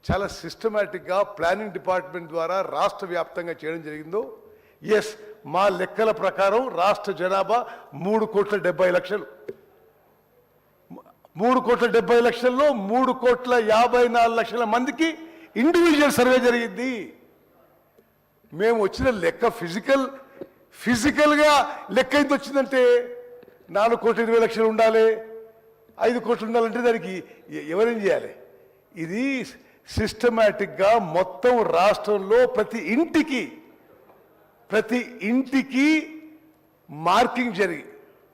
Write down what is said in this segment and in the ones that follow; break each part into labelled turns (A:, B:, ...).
A: చాలా సిస్టమేటిక్గా planning department ద్వారా రాష్ట్ర వ్యాప్తంగా చేయడం జరిగిందో. ఎస్, మా లెక్కల ప్రకారం రాష్ట్ర జనాభా 3,70,00,000. 3,70,00,000లో 3,54,00,000 మందికి ఇండివిజువల్ సర్వే జరిగింది. మేము వచ్చిన లెక్క ఫిజికల్గా లెక్క ఎంత వచ్చిందంటే 4,20,00,000 ఉండాలి, 5 కోట్లు ఉండాలంటే దానికి ఎవరేం చేయాలి? ఇది సిస్టమేటిక్గా మొత్తం రాష్ట్రంలో ప్రతి ఇంటికి మార్కింగ్ జరిగి,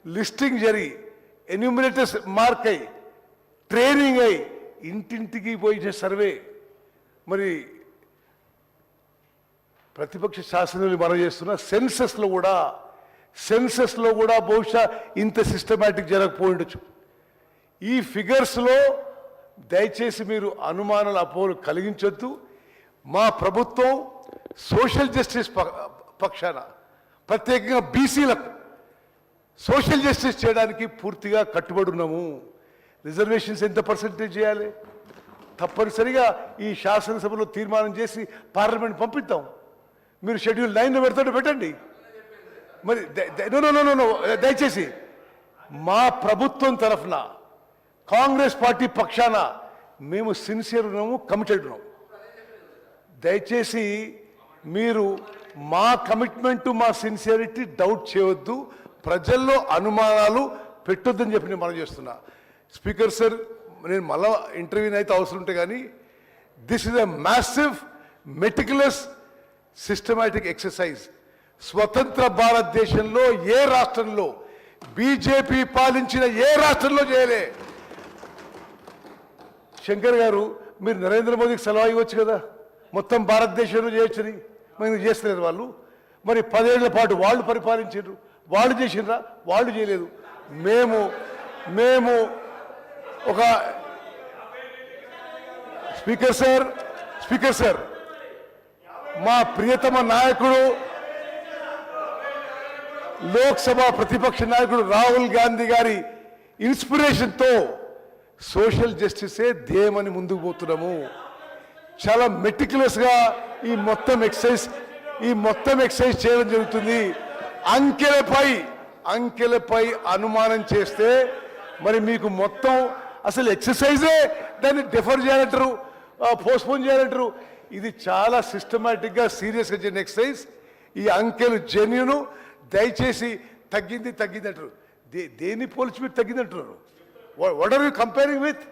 A: లిస్టింగ్ జరిగి, ఎన్యూమినేటర్స్ మార్క్ అయ్యి, ట్రైనింగ్ అయ్యి, ఇంటింటికి పోయిన సర్వే. మరి ప్రతిపక్ష శాసనసభ్యులు మనం చేస్తున్న సెన్సస్లో కూడా బహుశా ఇంత సిస్టమేటిక్ జరగకపోయి ఉండొచ్చు. ఈ ఫిగర్స్లో దయచేసి మీరు అనుమానాలు అపోహలు కలిగించొద్దు. మా ప్రభుత్వం సోషల్ జస్టిస్ పక్షాన, ప్రత్యేకంగా బీసీలకు సోషల్ జస్టిస్ చేయడానికి పూర్తిగా కట్టుబడి ఉన్నాము. రిజర్వేషన్స్ ఎంత పర్సెంటేజ్ చేయాలి తప్పనిసరిగా ఈ శాసనసభలో తీర్మానం చేసి పార్లమెంట్ పంపిద్దాం. మీరు షెడ్యూల్ 9లో పెడతాడు పెట్టండి. మరి దయచేసి మా ప్రభుత్వం తరఫున కాంగ్రెస్ పార్టీ పక్షాన మేము సిన్సియర్ ఉన్నాము, కమిటెడ్ ఉన్నాము. దయచేసి మీరు మా కమిట్మెంట్, మా సిన్సియరిటీ డౌట్ చేయవద్దు, ప్రజల్లో అనుమానాలు పెట్టొద్దని చెప్పి నేను మనం చేస్తున్నా. స్పీకర్ సార్, నేను మళ్ళా ఇంటర్వ్యూని అయితే అవసరం ఉంటే కానీ this is a massive meticulous systematic exercise. స్వతంత్ర భారతదేశంలో ఏ రాష్ట్రంలో, బీజేపీ పాలించిన ఏ రాష్ట్రంలో చేయలే. శంకర్ గారు, మీరు నరేంద్ర మోదీకి సలహా ఇవ్వచ్చు కదా, మొత్తం భారతదేశంలో చేయొచ్చని. మరి చేస్తలేరు వాళ్ళు. మరి 10 ఏళ్ల పాటు వాళ్ళు పరిపాలించారు, వాళ్ళు చేసినరా? వాళ్ళు చేయలేదు. మేము ఒక స్పీకర్ సార్ మా ప్రియతమ నాయకుడు, లోక్సభ ప్రతిపక్ష నాయకుడు రాహుల్ గాంధీ గారి ఇన్స్పిరేషన్తో సోషల్ జస్టిసే ధ్యేయమని ముందుకు పోతున్నాము. చాలా మెటిక్యులస్గా ఈ మొత్తం ఎక్సైజ్ చేయడం జరుగుతుంది. అంకెలపై అనుమానం చేస్తే మరి మీకు మొత్తం అసలు ఎక్సర్సైజే దాన్ని డెఫర్ చేయాలంటారు, పోస్ట్పోన్ చేయాలంటారు. ఇది చాలా సిస్టమేటిక్గా సీరియస్గా చేసిన ఎక్సర్సైజ్. ఈ అంకెలు జెన్యూను. దయచేసి తగ్గింది అంటారు. దేన్ని పోల్చి మీరు తగ్గింది అంటున్నారు? What are you comparing with?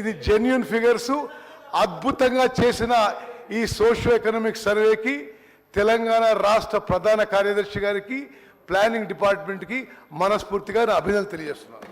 A: ఇది జెన్యూన్ ఫిగర్స్. అద్భుతంగా చేసిన ఈ సోషియో ఎకనామిక్ సర్వేకి తెలంగాణ రాష్ట్ర ప్రధాన కార్యదర్శి గారికి, ప్లానింగ్ డిపార్ట్మెంట్కి మనస్ఫూర్తిగా అభినందనలు తెలియజేస్తున్నాను.